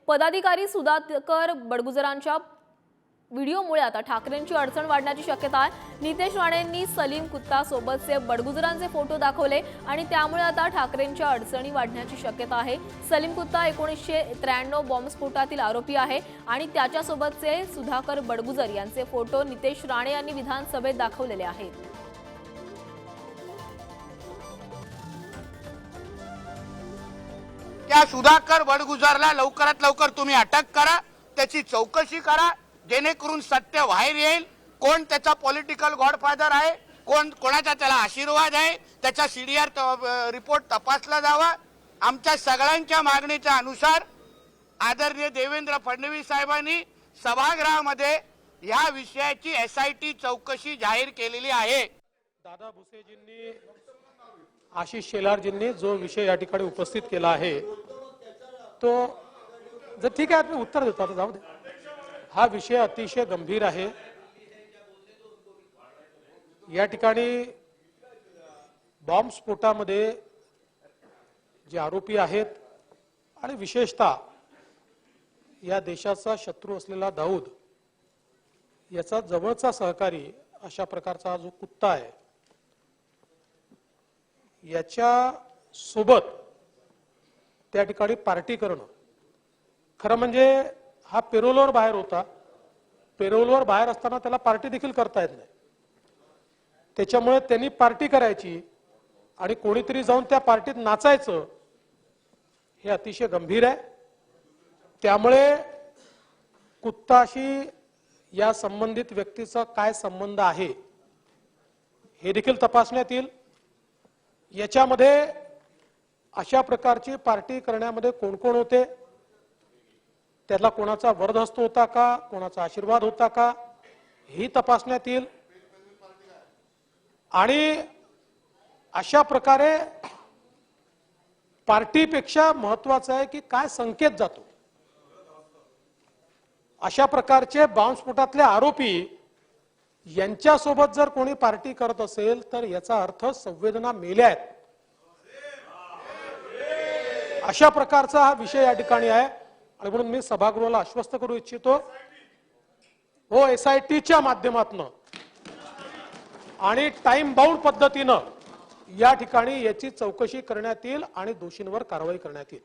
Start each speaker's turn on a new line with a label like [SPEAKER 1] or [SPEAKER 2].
[SPEAKER 1] पदाधिकारी सुधाकर बडगुजरांच्या व्हिडिओमुळे आता ठाकरेंची अडचण वाढण्याची शक्यता आहे। नितेश राणेंनी सलीम कुत्ता सोबतचे बडगुजरांचे फोटो दाखवले आणि त्यामुळे आता ठाकरेंच्या अडचणी वाढण्याची शक्यता आहे। सलीम कुत्ता 1993 बॉम्बस्फोटातील आरोपी आहे आणि त्याच्यासोबतचे सुधाकर बडगुजर यांचे फोटो नितेश राणे यांनी विधानसभेत दाखवलेले आहेत।
[SPEAKER 2] त्या सुधाकर बडगुजरला लवकरात लवकर तुम्ही अटक करा, त्याची चौकशी करा, जेणेकरून सत्य बाहेर येईल। कोण त्याचा पॉलिटिकल गॉडफादर आहे, कोणाचा त्याला आशीर्वाद आहे, त्याचा सीडीआर रिपोर्ट तपासला जावा। आमच्या सगळ्यांच्या मागणीच्या अनुसार आदरणीय देवेंद्र फडणवीस साहेबांनी सभागृहामध्ये या विषयाची एसआयटी चौकशी जाहीर केलेली आहे।
[SPEAKER 3] दादा भुसेजींनी, आशिष शेलारजींनी जो विषय या ठिकाणी उपस्थित केला आहे तो जर ठीक आहे मी उत्तर देतो, आता जाऊ दे। हा विषय अतिशय गंभीर आहे। या ठिकाणी बॉम्बस्फोटामध्ये जे आरोपी आहेत आणि विशेषतः या देशाचा शत्रू असलेला दाऊद याचा जवळचा सहकारी अशा प्रकारचा जो कुत्ता आहे याच्या सोबत त्या ठिकाणी पार्टी करणं, खरं म्हणजे हा पेरोलवर बाहेर होता। पेरोलवर बाहेर असताना त्याला पार्टी देखील करता येत नाही, त्याच्यामुळे त्यांनी पार्टी करायची आणि कोणीतरी जाऊन त्या पार्टीत नाचायचं, हे अतिशय गंभीर आहे। त्यामुळे कुत्ताशी या संबंधित व्यक्तीचा काय संबंध आहे हे देखील तपासण्यात येईल। याच्यामध्ये अशा प्रकारची पार्टी करण्यामध्ये कोण कोण होते, त्याला कोणाचा वरदहस्त होता का, कोणाचा आशीर्वाद होता का, ही तपासण्यात येईल। आणि अशा प्रकारे पार्टीपेक्षा महत्त्वाचं आहे की काय संकेत जातो। अशा प्रकारचे बॉम्बस्फोटातले आरोपी यांच्यासोबत जर कोणी पार्टी करत असेल तर याचा अर्थ संवेदना मेल्या आहेत, अशा प्रकारचा हा विषय या ठिकाणी आहे। आणि म्हणून मी सभागृहाला आश्वस्त करू इच्छितो, हो एसआयटीच्या माध्यमातून आणि टाइम बाउंड पद्धतीनं या ठिकाणी याची चौकशी करण्यात येईल आणि दोषींवर कारवाई करण्यात येईल।